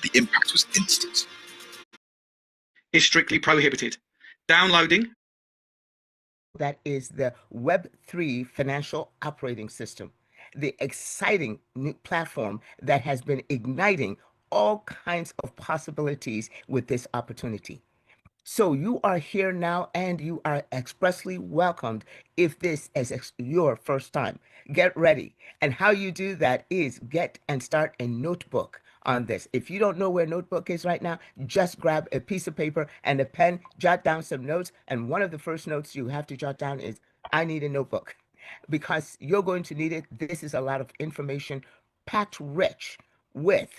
The impact was instant. Is strictly prohibited. Downloading. That is the Web3 financial operating system, the exciting new platform that has been igniting all kinds of possibilities with this opportunity. So you are here now and you are expressly welcomed if this is your first time. Get ready. And how you do that is get and start a notebook on this. If you don't know where notebook is right now, just grab a piece of paper and a pen, jot down some notes. And one of the first notes you have to jot down is, I need a notebook, because you're going to need it. This is a lot of information packed rich with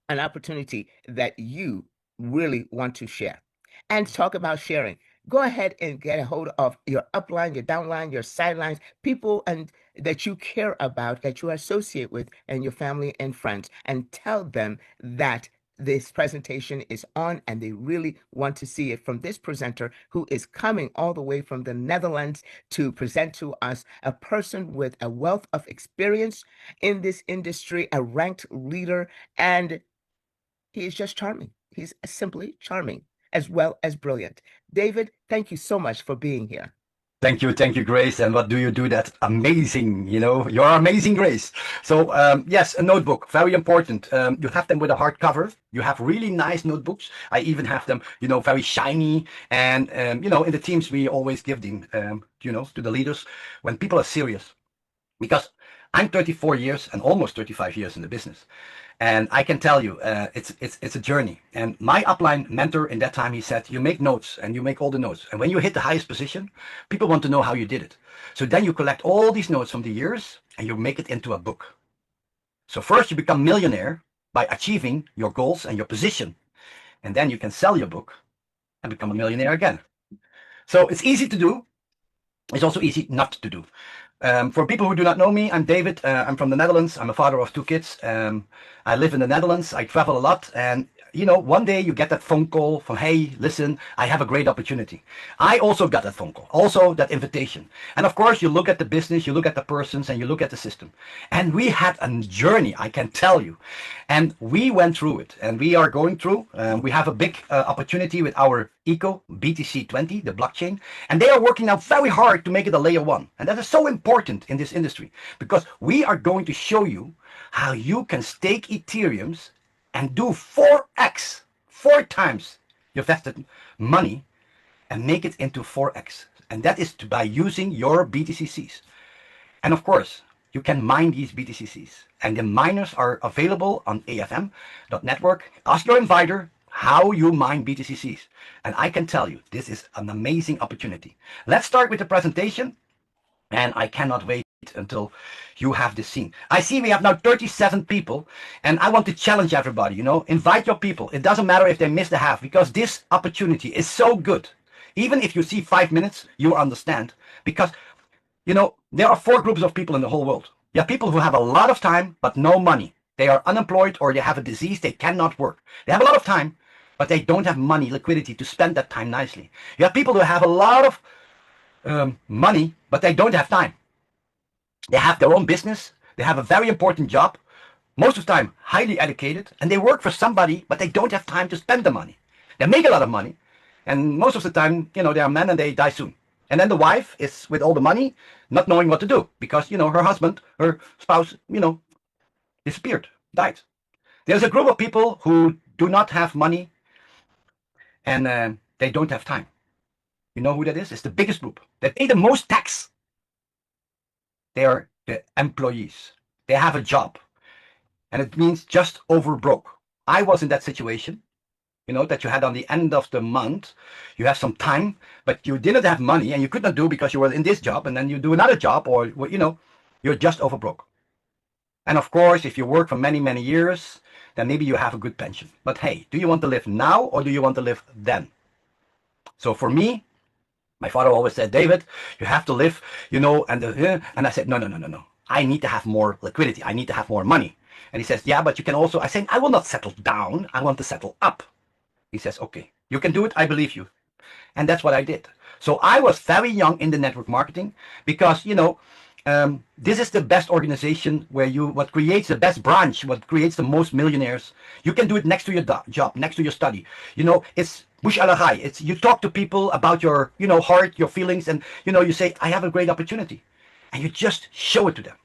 an opportunity that you really want to share. And talk about sharing. Go ahead and get a hold of your upline, your downline, your sidelines, people and that you care about, that you associate with, and your family and friends, and tell them that this presentation is on and they really want to see it from this presenter who is coming all the way from the Netherlands to present to us, a person with a wealth of experience in this industry, a ranked leader, and he is just charming. He's simply charming, as well as brilliant. David, thank you so much for being here. Thank you, Grace. And what do you do? That's amazing. You know, you're amazing, Grace. So yes, a notebook, very important. You have them with a hardcover. You have really nice notebooks. I even have them, you know, very shiny. And you know, in the teams, we always give them, you know, to the leaders when people are serious. Because I'm 34 years and almost 35 years in the business. And I can tell you, it's a journey. And my upline mentor in that time, he said, you make notes and you make all the notes. And when you hit the highest position, people want to know how you did it. So then you collect all these notes from the years and you make it into a book. So first you become millionaire by achieving your goals and your position. And then you can sell your book and become a millionaire again. So it's easy to do. It's also easy not to do. For people who do not know me, I'm David. I'm from the Netherlands. I'm a father of 2 kids. I live in the Netherlands. I travel a lot. And, you know, one day you get that phone call from, hey, listen, I have a great opportunity. I also got that phone call, also that invitation. And of course, you look at the business, you look at the persons, and you look at the system. And we had a journey, I can tell you. And we went through it. And we are going through. We have a big opportunity with our Eco BTC20, the blockchain. And they are working now very hard to make it a layer 1. And that is so important in this industry, because we are going to show you how you can stake Ethereums and do 4x, 4 times your vested money and make it into 4x. And that is by using your BTCCs. And of course, you can mine these BTCCs. And the miners are available on afm.network. Ask your inviter how you mine BTCCs. And I can tell you, this is an amazing opportunity. Let's start with the presentation. And I cannot wait until you have this seen. I see we have now 37 people, and I want to challenge everybody, you know, invite your people. It doesn't matter if they miss the half, because this opportunity is so good. Even if you see 5 minutes, you understand, because, you know, there are 4 groups of people in the whole world. You have people who have a lot of time, but no money. They are unemployed or they have a disease, they cannot work. They have a lot of time, but they don't have money, liquidity to spend that time nicely. You have people who have a lot of money, but they don't have time. They have their own business. They have a very important job, most of the time highly educated, and they work for somebody, but they don't have time to spend the money. They make a lot of money, and most of the time, you know, they are men and they die soon. And then the wife is with all the money, not knowing what to do, because, you know, her husband, her spouse, you know, disappeared, died. There's a group of people who do not have money, and they don't have time. You know who that is? It's the biggest group. They pay the most tax. They are the employees. They have a job. And it means just over broke. I was in that situation, you know, that you had on the end of the month, you have some time, but you didn't have money and you could not do because you were in this job, and then you do another job, or, you know, you're just over broke. And of course, if you work for many, many years, then maybe you have a good pension. But hey, do you want to live now or do you want to live then? So for me, my father always said, David, you have to live, you know, and I said, no. I need to have more liquidity. I need to have more money. And he says, yeah, but you can also, I said, I will not settle down. I want to settle up. He says, okay, you can do it. I believe you. And that's what I did. So I was very young in the network marketing because, you know, This is the best organization where what creates the best branch, what creates the most millionaires. You can do it next to your job, next to your study. You know, it's bush alahai. It's you talk to people about your, heart, your feelings, and you say, I have a great opportunity, and you just show it to them.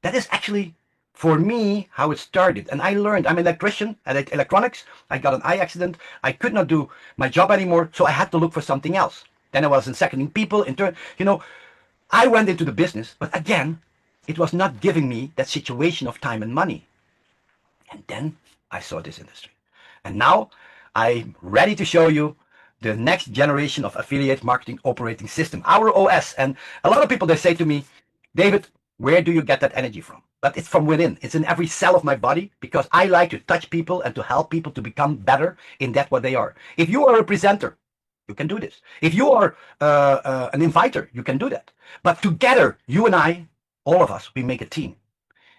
That is actually, for me, how it started. And I learned. I'm an electrician at electronics. I got an eye accident. I could not do my job anymore, so I had to look for something else. Then I was in seconding people. In turn, I went into the business, but again, it was not giving me that situation of time and money. And then I saw this industry. And now I'm ready to show you the next generation of affiliate marketing operating system, our OS. And a lot of people, they say to me, David, where do you get that energy from? But it's from within. It's in every cell of my body, because I like to touch people and to help people to become better in that what they are. If you are a presenter, you can do this. If you are an inviter, you can do that. But together, you and I, all of us, we make a team.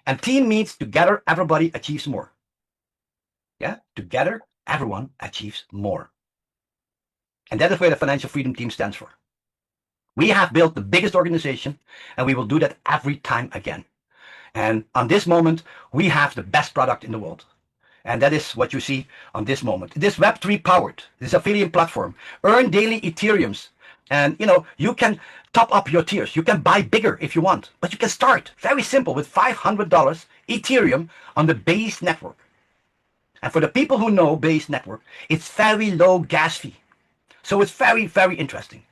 And team means together, everybody achieves more. Yeah, together, everyone achieves more. And that is where the Financial Freedom Team stands for. We have built the biggest organization, and we will do that every time again. And on this moment, we have the best product in the world. And that is what you see on this moment. This Web3 powered, this affiliate platform, earn daily Ethereums. And you can top up your tiers. You can buy bigger if you want, but you can start very simple with $500 Ethereum on the Base network. And for the people who know Base network, it's very low gas fee. So it's very, very interesting.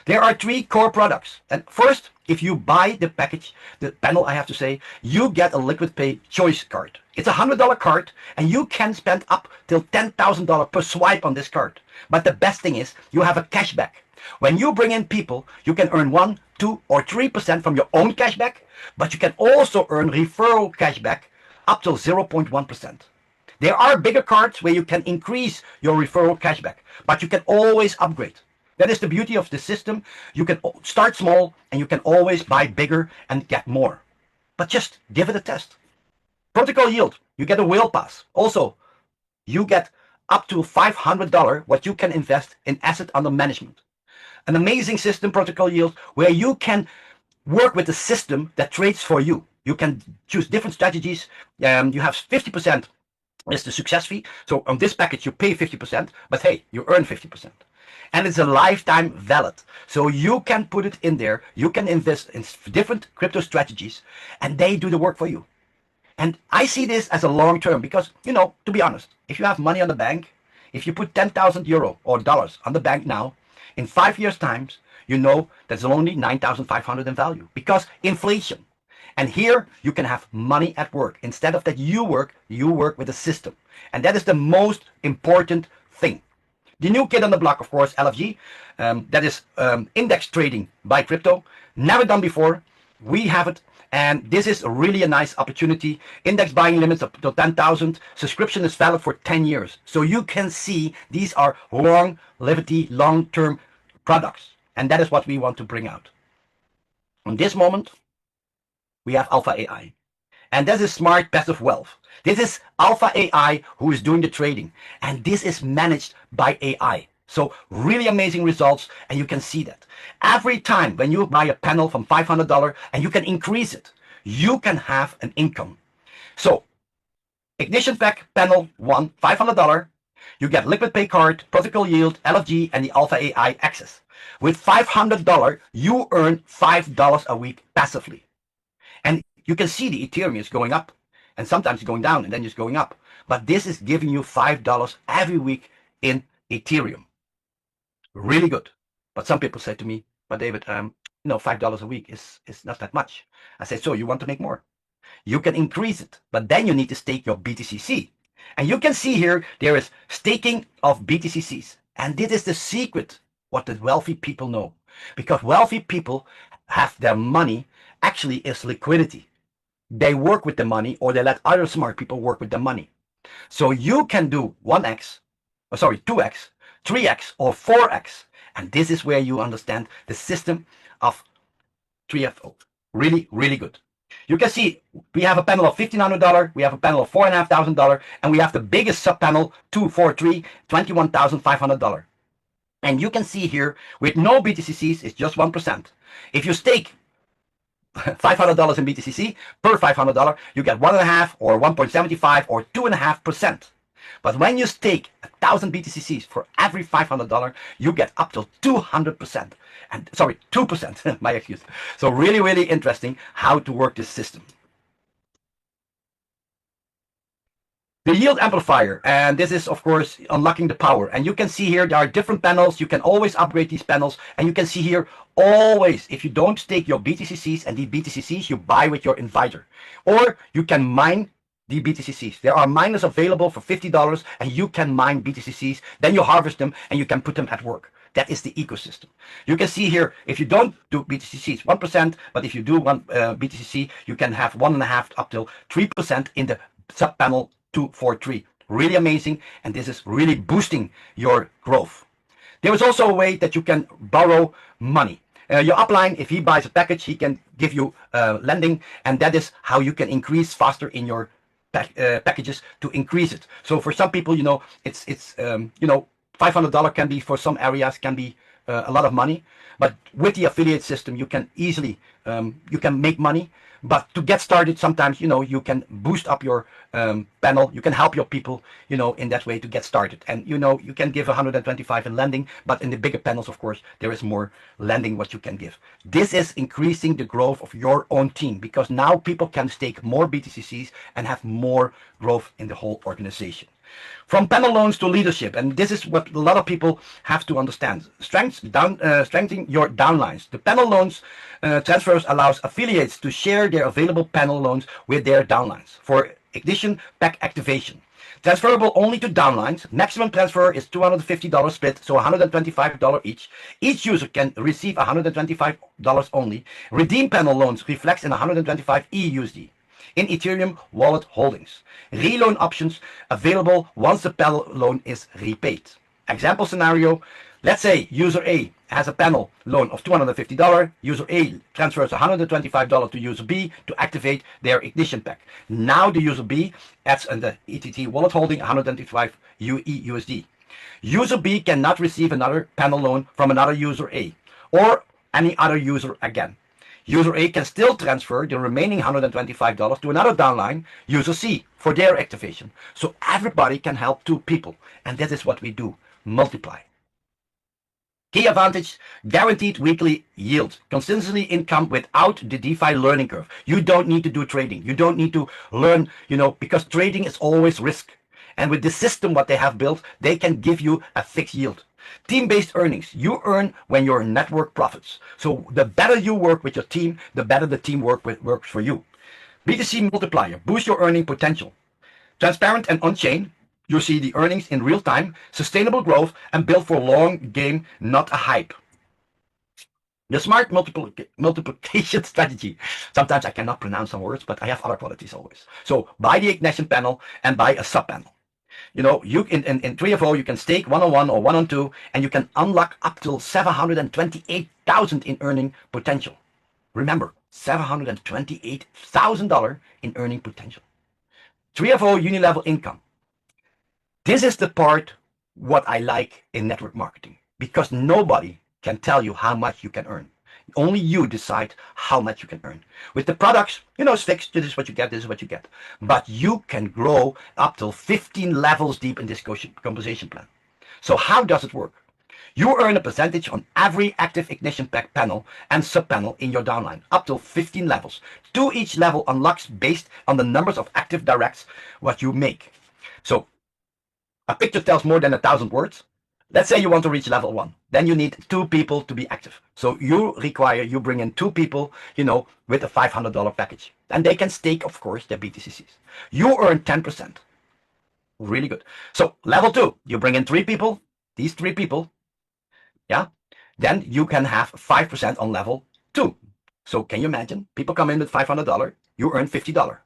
There are 3 core products. And first, if you buy the package, the panel, I have to say, you get a LquidPay choice card. It's a $100 card, and you can spend up till $10,000 per swipe on this card. But the best thing is you have a cashback. When you bring in people, you can earn 1, 2, or 3% from your own cashback, but you can also earn referral cashback up till 0.1%. There are bigger cards where you can increase your referral cashback, but you can always upgrade. That is the beauty of the system. You can start small, and you can always buy bigger and get more. But just give it a test. Protocol Yeald, you get a whale pass. Also, you get up to $500 what you can invest in asset under management. An amazing system, Protocol Yeald, where you can work with a system that trades for you. You can choose different strategies. You have 50% is the success fee. So on this package, you pay 50%, but hey, you earn 50%. And it's a lifetime valid. So you can put it in there. You can invest in different crypto strategies, and they do the work for you. And I see this as a long term because, to be honest, if you have money on the bank, if you put 10,000 euro or dollars on the bank now, in 5 years' time, that's only 9,500 in value because inflation. And here you can have money at work. Instead of that you work with a system. And that is the most important thing. The new kid on the block, of course, LFG, that is index trading by crypto. Never done before. We have it. And this is really a nice opportunity. Index buying limits up to 10,000. Subscription is valid for 10 years. So you can see these are longevity, long-term products. And that is what we want to bring out. On this moment, we have Alpha AI. And this is smart passive wealth. This is Alpha AI who is doing the trading. And this is managed by AI. So really amazing results, and you can see that. Every time when you buy a panel from $500 and you can increase it, you can have an income. So Ignition Pack Panel 1, $500. You get LquidPay card, Protocol Yeald, LFG, and the Alpha AI access. With $500, you earn $5 a week passively. And you can see the Ethereum is going up, and sometimes it's going down, and then it's going up. But this is giving you $5 every week in Ethereum. Really good. But some people say to me, but David, $5 a week is not that much. I say, so you want to make more? You can increase it, but then you need to stake your BTCC. And you can see here, there is staking of BTCCs. And this is the secret, what the wealthy people know. Because wealthy people have their money actually is liquidity. They work with the money, or they let other smart people work with the money. So you can do 2x, 3x, or 4x. And this is where you understand the system of 3FO. Really, really good. You can see we have a panel of $1,500, we have a panel of $4,500, and we have the biggest sub panel, 243, $21,500. And you can see here with no BTCCs, it's just 1%. If you stake $500 in BTCC, per $500, you get 1.5 or 1.75 or 2.5%. But when you stake 1,000 BTCCs for every $500, you get up to 200%. And sorry, 2%, my excuse. So really, really interesting how to work this system. The yield amplifier, and this is of course unlocking the power. And you can see here there are different panels. You can always upgrade these panels, and you can see here always, if you don't stake your BTCCs, and these BTCCs you buy with your inviter, or you can mine the BTCCs. There are miners available for $50, and you can mine BTCCs. Then you harvest them and you can put them at work. That is the ecosystem. You can see here, if you don't do BTCCs, 1%, but if you do one BTCC, you can have 1.5 up till 3% in the sub panel 243. Really amazing, and this is really boosting your growth. There is also a way that you can borrow money. Your upline, if he buys a package, he can give you lending, and that is how you can increase faster in your packages to increase it. So for some people, you know, it's you know, $500 can be, for some areas, can be a lot of money. But with the affiliate system, you can easily you can make money. But to get started, sometimes, you know, you can boost up your panel. You can help your people, you know, in that way to get started. And, you know, you can give 125 in lending, but in the bigger panels, of course, there is more lending what you can give. This is increasing the growth of your own team, because now people can stake more BTCCs and have more growth in the whole organization. From panel loans to leadership, and this is what a lot of people have to understand. Strengthening your downlines. The panel loans transfers allows affiliates to share their available panel loans with their downlines for ignition pack activation. Transferable only to downlines. Maximum transfer is $250 split, so $125 each. Each user can receive $125 only. Redeem panel loans reflects in 125 EUSD. In Ethereum wallet holdings. Reloan options available once the panel loan is repaid. Example scenario, let's say user A has a panel loan of $250. User A transfers $125 to user B to activate their ignition pack. Now the user B adds in the ETT wallet holding 125 USD. User B cannot receive another panel loan from another user A or any other user again. User A can still transfer the remaining $125 to another downline, user C, for their activation. So everybody can help two people. And that is what we do, multiply. Key advantage, guaranteed weekly yield. Consistently income without the DeFi learning curve. You don't need to do trading. You don't need to learn, you know, because trading is always risk. And with this system, what they have built, they can give you a fixed yield. Team-based earnings. You earn when your network profits. So the better you work with your team, the better the team works for you. BTC multiplier. Boost your earning potential. Transparent and on-chain. You see the earnings in real time. Sustainable growth and built for long game, not a hype. The smart multiplication strategy. Sometimes I cannot pronounce some words, but I have other qualities always. So buy the ignition panel and buy a sub panel. You know, you in 3FO, you can stake 1-on-1 or 1-on-2, and you can unlock up till 728,000 in earning potential. Remember, $728,000 in earning potential. 3FO unilevel income. This is the part what I like in network marketing, because nobody can tell you how much you can earn. Only you decide how much you can earn. With the products, you know, it's fixed. This is what you get. This is what you get. But you can grow up till 15 levels deep in this compensation plan. So how does it work? You earn a percentage on every active ignition pack panel and sub panel in your downline, up till 15 levels. Each level unlocks based on the numbers of active directs what you make. So a picture tells more than 1,000 words. Let's say you want to reach level 1. Then you need 2 people to be active. So you bring in 2 people, you know, with a $500 package. And they can stake, of course, their BTCCs. You earn 10%. Really good. So level 2, you bring in 3 people, these 3 people, yeah. Then you can have 5% on level 2. So can you imagine? People come in with $500, you earn $50.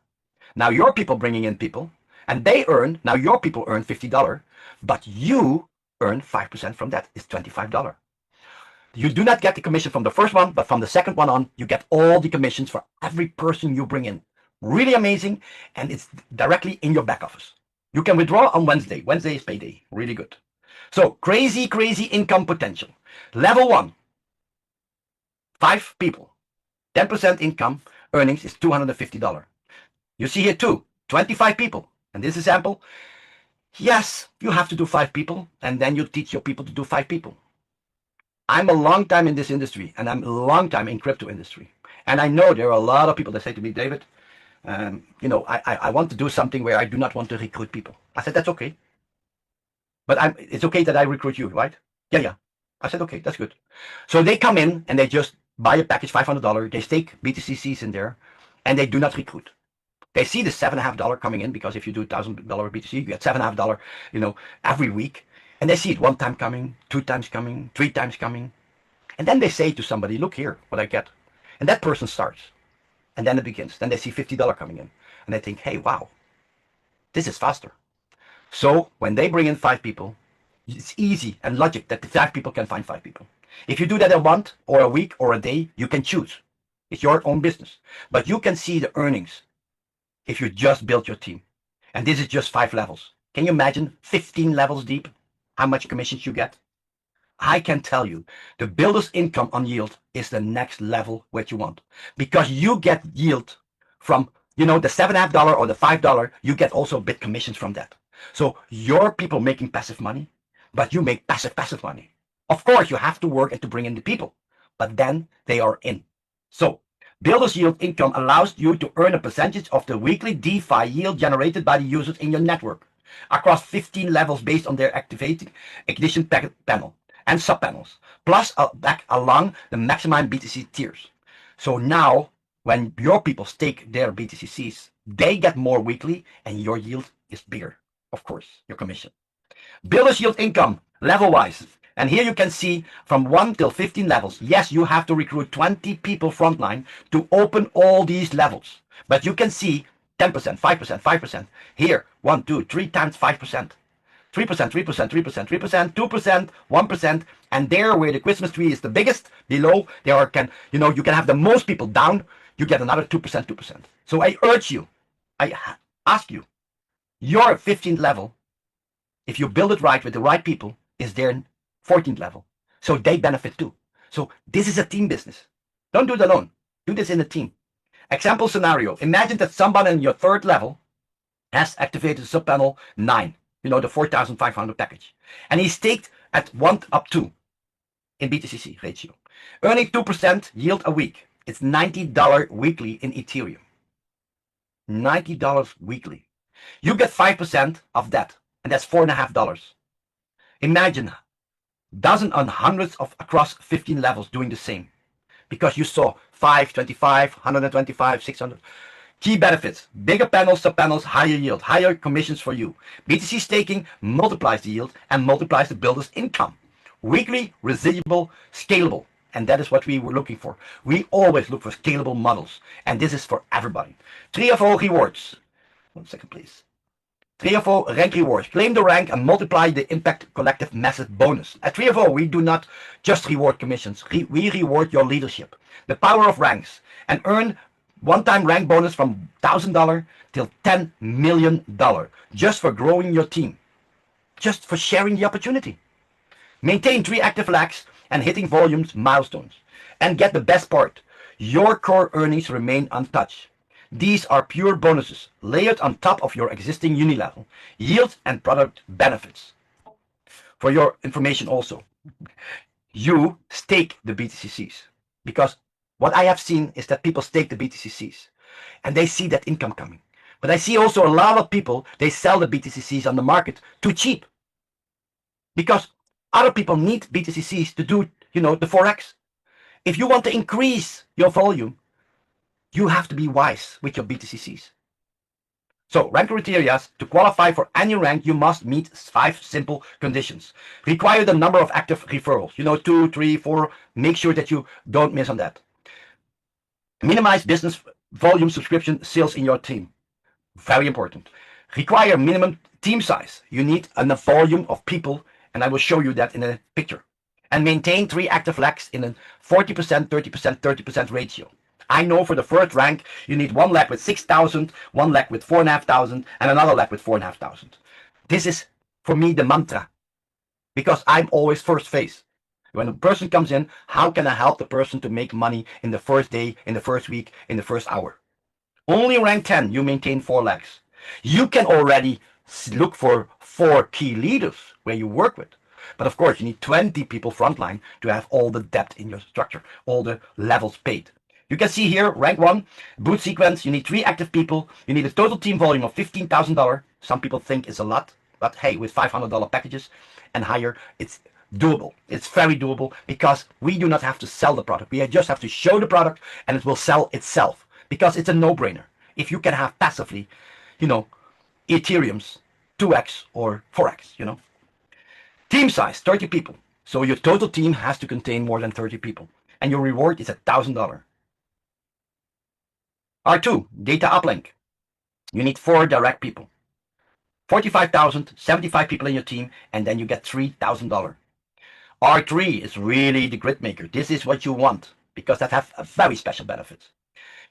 Now your people bringing in people, and they earn, now your people earn $50, but you earn 5% from that, is $25. You do not get the commission from the first one, but from the second one on, you get all the commissions for every person you bring in. Really amazing, and it's directly in your back office. You can withdraw on Wednesday. Wednesday is payday. Really good. So crazy, crazy income potential. Level 1, 5 people, 10% income earnings is $250. You see here too, 25 people. And this example, yes, you have to do 5 people, and then you teach your people to do 5 people. I'm a long time in this industry, and I'm a long time in crypto industry. And I know there are a lot of people that say to me, David, I want to do something where I do not want to recruit people. I said, that's okay. But it's okay that I recruit you, right? Yeah. I said, okay, that's good. So they come in and they just buy a package, $500. They stake BTCCs in there, and they do not recruit. They see the $7.50 coming in, because if you do $1,000 BTC, you get $7.50, every week. And they see it 1 time coming, 2 times coming, 3 times coming. And then they say to somebody, look here, what I get. And that person starts. And then it begins. Then they see $50 coming in. And they think, hey, wow, this is faster. So when they bring in 5 people, it's easy and logic that the 5 people can find 5 people. If you do that a month or a week or a day, you can choose. It's your own business. But you can see the earnings if you just build your team. And this is just 5 levels. Can you imagine 15 levels deep, how much commissions you get? I can tell you, the builder's income on Yeald is the next level what you want. Because you get yield from, the $7.50 or the $5, you get also bit commissions from that. So your people making passive money, but you make passive money. Of course, you have to work and to bring in the people, but then they are in. So Builder's Yield income allows you to earn a percentage of the weekly DeFi yield generated by the users in your network across 15 levels based on their activating ignition panel and sub-panels, plus back along the maximum BTC tiers. So now, when your people stake their BTCCs, they get more weekly and your yield is bigger, of course, your commission. Builder's Yield income, level-wise. And here you can see from 1 till 15 levels. Yes, you have to recruit 20 people frontline to open all these levels. But you can see 10%, 5%, 5%. Here, 1, 2, 3 times 5%. 3%, 3%, 3%, 3%, 2%, 1%. And there where the Christmas tree is the biggest, below, you can have the most people down, you get another 2%, 2%. So I urge you, I ask you, your 15th level, if you build it right with the right people, is their 14th level. So they benefit too. So this is a team business. Don't do it alone. Do this in a team. Example scenario. Imagine that somebody in your 3rd level has activated subpanel 9, the 4,500 package. And he staked at 1 up 2 in BTCC ratio, earning 2% yield a week. It's $90 weekly in Ethereum. $90 weekly. You get 5% of that, and that's $4.50. Imagine dozens and hundreds of across 15 levels doing the same, because you saw 5, 25, 125, 600. Key benefits: bigger panels, sub-panels, higher yield, higher commissions for you. BTC staking multiplies the yield and multiplies the builder's income. Weekly, residual, scalable. And that is what we were looking for. We always look for scalable models. And this is for everybody. 3FO rewards. 1 second, please. 3FO rank rewards. Claim the rank and multiply the impact collective massive bonus. At 3FO, we do not just reward commissions. We reward your leadership. The power of ranks. And earn one-time rank bonus from $1,000 till $10 million. Just for growing your team. Just for sharing the opportunity. Maintain 3 active lags and hitting volumes milestones. And get the best part. Your core earnings remain untouched. These are pure bonuses layered on top of your existing uni level, yield and product benefits. For your information also, you stake the BTCCs, because what I have seen is that people stake the BTCCs and they see that income coming. But I see also a lot of people, they sell the BTCCs on the market too cheap, because other people need BTCCs to do, the Forex. If you want to increase your volume, you have to be wise with your BTCCs. So rank criteria: to qualify for any rank, you must meet 5 simple conditions. Require the number of active referrals, 2, 3, 4. Make sure that you don't miss on that. Minimize business volume subscription sales in your team. Very important. Require minimum team size. You need a volume of people, and I will show you that in a picture. And maintain 3 active lags in a 40%, 30%, 30% ratio. I know for the first rank, you need 1 lag with 6,000, 1 lag with 4,500, and another lag with 4,500. This is, for me, the mantra, because I'm always first phase. When a person comes in, how can I help the person to make money in the first day, in the first week, in the first hour? Only rank 10, you maintain 4 lakhs. You can already look for 4 key leaders where you work with. But of course, you need 20 people frontline to have all the depth in your structure, all the levels paid. You can see here, rank 1, boot sequence, you need 3 active people. You need a total team volume of $15,000. Some people think it's a lot, but hey, with $500 packages and higher, it's doable. It's very doable because we do not have to sell the product. We just have to show the product and it will sell itself because it's a no-brainer. If you can have passively, Ethereum's 2x or 4x, Team size, 30 people. So your total team has to contain more than 30 people. And your reward is $1,000. R2, data uplink. You need 4 direct people. 45,000, 75 people in your team, and then you get $3,000. R3 is really the grid maker. This is what you want because that has a very special benefits.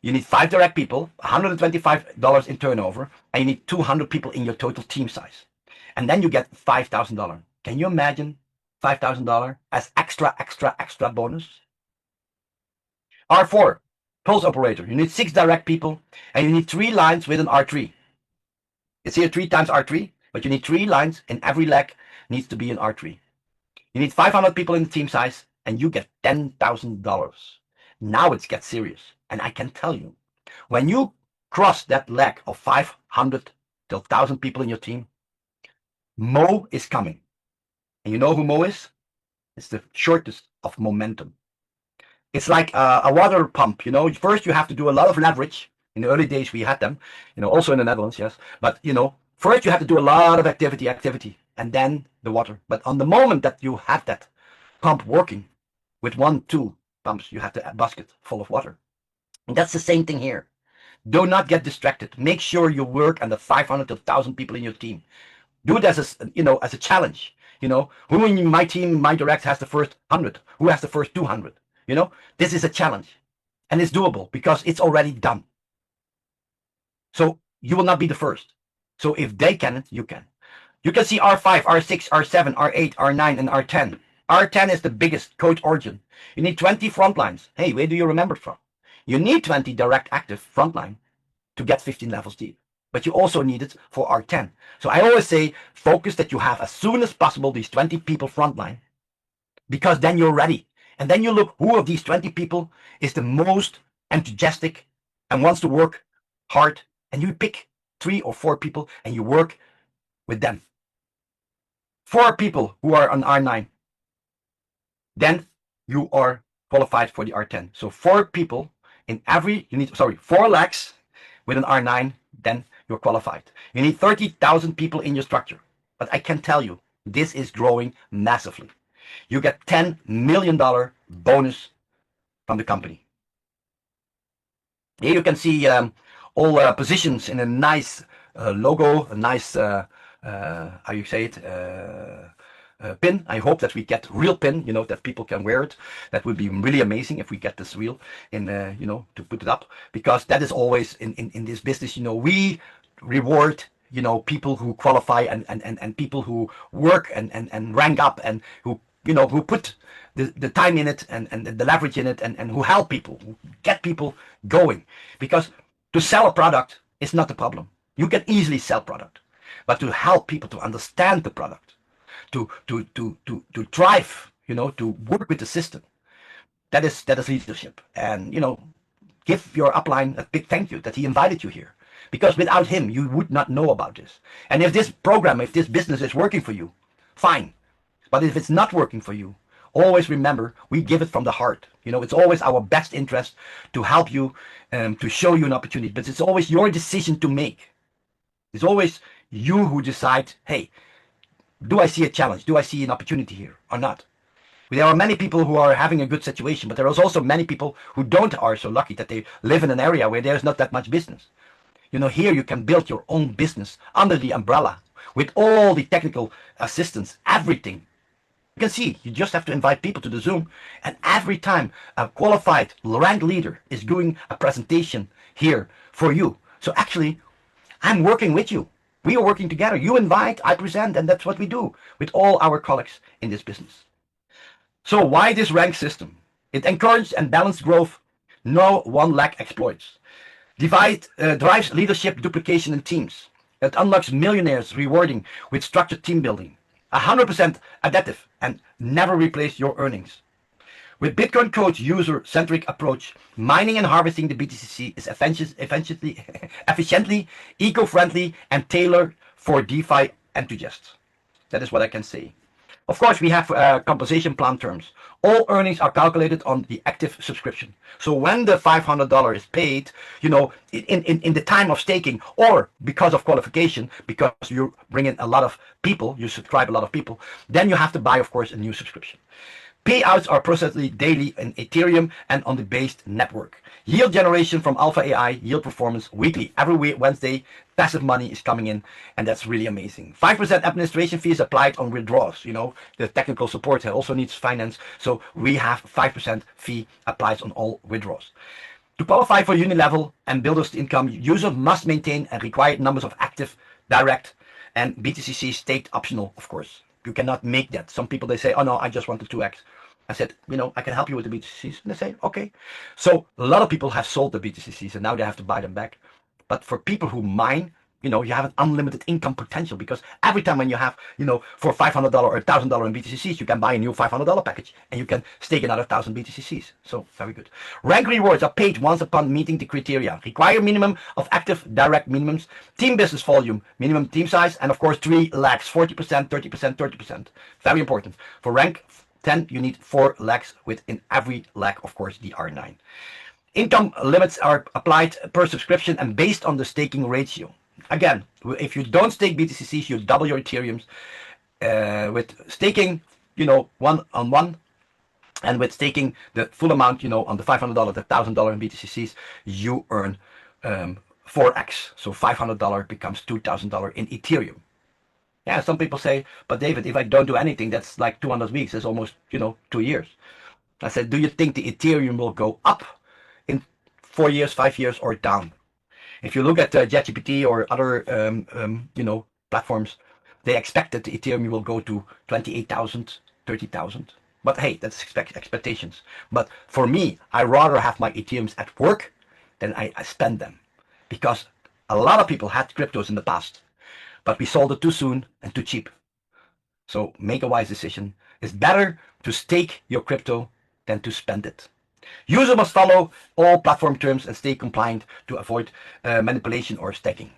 You need 5 direct people, $125 in turnover, and you need 200 people in your total team size. And then you get $5,000. Can you imagine $5,000 as extra bonus? R4, pulse operator. You need 6 direct people, and you need 3 lines with an R3. It's here 3 times R3, but you need 3 lines in every leg needs to be an R3. You need 500 people in the team size, and you get $10,000. Now it gets serious. And I can tell you, when you cross that leg of 500 to 1,000 people in your team, Mo is coming. And you know who Mo is? It's the shortest of momentum. It's like a water pump, First you have to do a lot of leverage. In the early days we had them, also in the Netherlands, yes. But, first you have to do a lot of activity, and then the water. But on the moment that you have that pump working with 1, 2 pumps, you have the basket full of water. And that's the same thing here. Do not get distracted. Make sure you work on the 500 to 1,000 people in your team. Do it as a challenge. Who in my team, my direct has the first 100? Who has the first 200? This is a challenge, and it's doable because it's already done. So you will not be the first. So if they can, you can. You can see R5, R6, R7, R8, R9, and R10. R10 is the biggest code origin. You need 20 front lines. Hey, where do you remember it from? You need 20 direct active frontline to get 15 levels deep. But you also need it for R10. So I always say, focus that you have as soon as possible these 20 people frontline, because then you're ready. And then you look who of these 20 people is the most enthusiastic and wants to work hard. And you pick 3 or 4 people and you work with them. 4 people who are on R9. Then you are qualified for the R10. So 4 people in every, 4 lakhs with an R9, then you're qualified. You need 30,000 people in your structure. But I can tell you, this is growing massively. You get $10 million bonus from the company. Here you can see all positions in a nice logo, a nice, how you say it, pin. I hope that we get real pin, that people can wear it. That would be really amazing if we get this real in, to put it up, because that is always in this business, we reward, people who qualify and people who work and rank up and who put the time in it and the leverage in it and who help people, who get people going. Because to sell a product is not the problem. You can easily sell product, but to help people to understand the product, to drive, to work with the system, that is leadership. And give your upline a big thank you that he invited you here, because without him you would not know about this. And if this program, if this business is working for you, fine. But if it's not working for you, always remember, we give it from the heart. It's always our best interest to help you, to show you an opportunity. But it's always your decision to make. It's always you who decide, hey, do I see a challenge? Do I see an opportunity here or not? There are many people who are having a good situation, but there is also many people who are so lucky that they live in an area where there's not that much business. Here you can build your own business under the umbrella with all the technical assistance, everything. You can see, you just have to invite people to the Zoom, and every time a qualified ranked leader is doing a presentation here for you. So actually, I'm working with you. We are working together. You invite, I present, and that's what we do with all our colleagues in this business. So why this rank system? It encourages and balanced growth. No one leg exploits. Drives leadership duplication in teams. It unlocks millionaires rewarding with structured team building. 100% adaptive and never replace your earnings. With BitcoinCode's user-centric approach, mining and harvesting the BTCC is efficiently, eco-friendly, and tailored for DeFi enthusiasts. That is what I can say. Of course, we have compensation plan terms. All earnings are calculated on the active subscription. So when the $500 is paid, you know, in the time of staking, or because of qualification, because you bring in a lot of people, you subscribe a lot of people, then you have to buy, of course, a new subscription. Payouts are processed daily in Ethereum and on the based network. Yield generation from Alpha AI, yield performance weekly. Every Wednesday, passive money is coming in, and that's really amazing. 5% administration fees applied on withdrawals. You know, the technical support also needs finance, so we have 5% fee applied on all withdrawals. To qualify for Unilevel and Builders Income, user must maintain a required numbers of active, direct, and BTCC staked optional, of course. You cannot make that. Some people, they say, oh no, I just want the 2x. I said, you know, I can help you with the BTCCs. And they say, okay. So a lot of people have sold the BTCCs and now they have to buy them back. But for people who mine, you know, you have an unlimited income potential, because every time when you have, you know, for $500 or $1,000 in BTCCs, you can buy a new $500 package and you can stake another 1,000 BTCCs. So very good. Rank rewards are paid once upon meeting the criteria. Require minimum of active direct minimums, team business volume, minimum team size, and of course 3 lakhs, 40%, 30%, 30%. Very important. For rank 10, you need 4 lakhs within every lakh, of course, the R9. Income limits are applied per subscription and based on the staking ratio. Again, if you don't stake BTCCs, you double your Ethereums. With staking, you know, 1-on-1, and with staking the full amount, you know, on the $500, the $1,000 in BTCCs, you earn 4x. So $500 becomes $2,000 in Ethereum. Yeah, some people say, but David, if I don't do anything, that's like 200 weeks. That's almost, you know, 2 years. I said, do you think the Ethereum will go up in 4 years, 5 years, or down? If you look at ChatGPT or other, you know, platforms, they expect that the Ethereum will go to 28,000, 30,000. But hey, that's expectations. But for me, I rather have my Ethereums at work than I spend them, because a lot of people had cryptos in the past, but we sold it too soon and too cheap. So make a wise decision. It's better to stake your crypto than to spend it. User must follow all platform terms and stay compliant to avoid manipulation or stacking.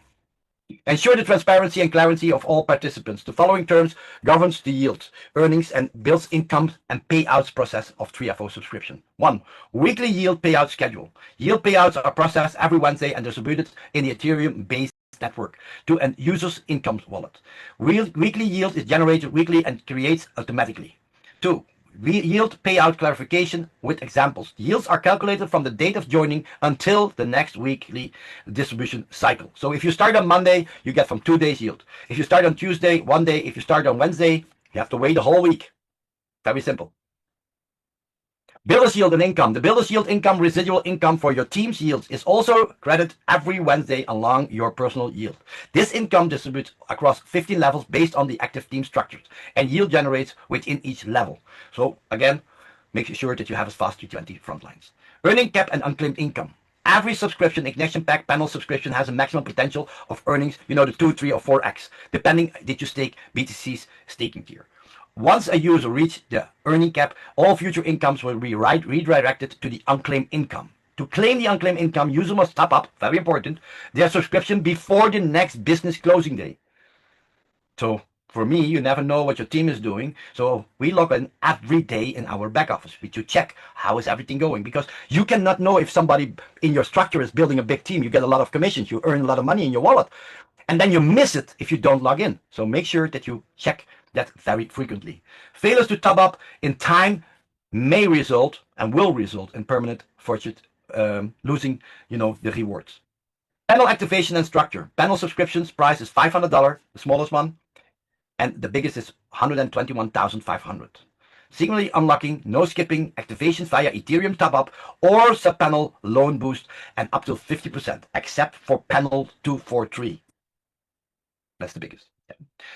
Ensure the transparency and clarity of all participants. The following terms governs the yield, earnings, and builds income and payouts process of 3FO subscription. 1. Weekly yield payout schedule. Yield payouts are processed every Wednesday and distributed in the Ethereum-based network to an user's income wallet. Weekly yield is generated weekly and creates automatically. 2. Yield payout clarification with examples. Yields are calculated from the date of joining until the next weekly distribution cycle. So if you start on Monday, you get from 2 days yield. If you start on Tuesday, 1 day. If you start on Wednesday, you have to wait the whole week. Very simple. Builders yield and income. The builders yield income, residual income for your team's yields, is also credited every Wednesday along your personal yield. This income distributes across 15 levels based on the active team structures, and yield generates within each level. So again, make sure that you have a fast 320 front lines. Earning cap and unclaimed income. Every subscription, ignition pack, panel subscription has a maximum potential of earnings, you know, the 2, 3, or 4x, depending did you stake BTC's staking tier. Once a user reaches the earning cap, all future incomes will be redirected to the unclaimed income. To claim the unclaimed income, user must top up, very important, their subscription before the next business closing day. So for me, you never know what your team is doing. So we log in every day in our back office to check how is everything going, because you cannot know if somebody in your structure is building a big team. You get a lot of commissions, you earn a lot of money in your wallet, and then you miss it if you don't log in. So make sure that you check that very frequently. Failures to top up in time may result and will result in permanent fortune, losing, you know, the rewards. Panel activation and structure. Panel subscriptions price is $500, the smallest one, and the biggest is $121,500. Signally unlocking, no skipping, activations via Ethereum top up or sub-panel loan boost, and up to 50%, except for panel 243. That's the biggest.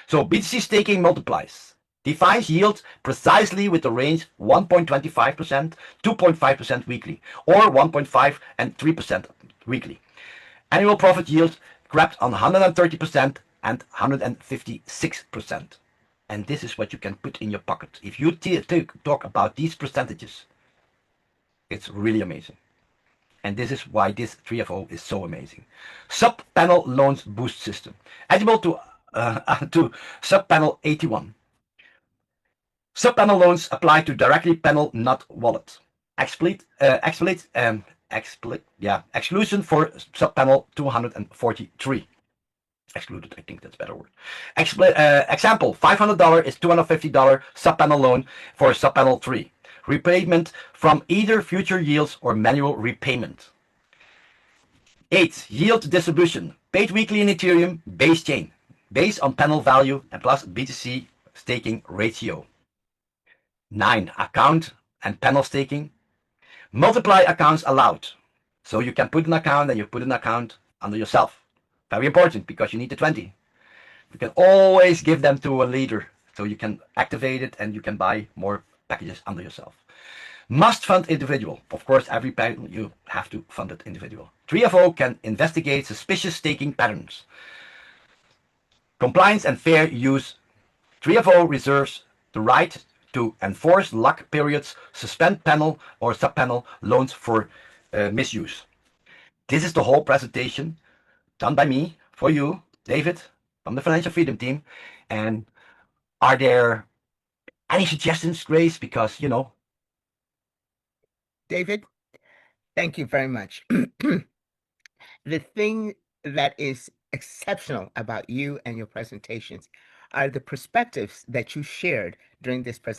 So BTC staking multiplies. defines yield precisely with the range 1.25%, 2.5% weekly, or 1.5 and 3% weekly. Annual profit yield grabbed on 130% and 156%. And this is what you can put in your pocket. If you talk about these percentages, it's really amazing. And this is why this 3FO is so amazing. Sub-panel loans boost system. Eligible to sub-panel 81. Sub-panel loans apply to directly panel, not wallet. Exclusion for sub-panel 243. Excluded, I think that's a better word. Example, $500 is $250 sub-panel loan for sub-panel 3. Repayment from either future yields or manual repayment. 8. Yield distribution. Paid weekly in Ethereum base chain, based on panel value and plus BTC staking ratio. 9. Account and panel staking. Multiply accounts allowed. So you can put an account and you put an account under yourself. Very important because you need the 20. You can always give them to a leader so you can activate it and you can buy more packages under yourself. Must fund individual. Of course, every panel you have to fund it individual. 3FO can investigate suspicious staking patterns. Compliance and fair use. 3FO reserves the right to enforce lock periods, suspend panel or sub-panel loans for misuse. This is the whole presentation done by me for you, David, from the Financial Freedom team. And are there any suggestions, Grace? Because, you know. David, thank you very much. The thing that is exceptional about you and your presentations are the perspectives that you shared during this presentation.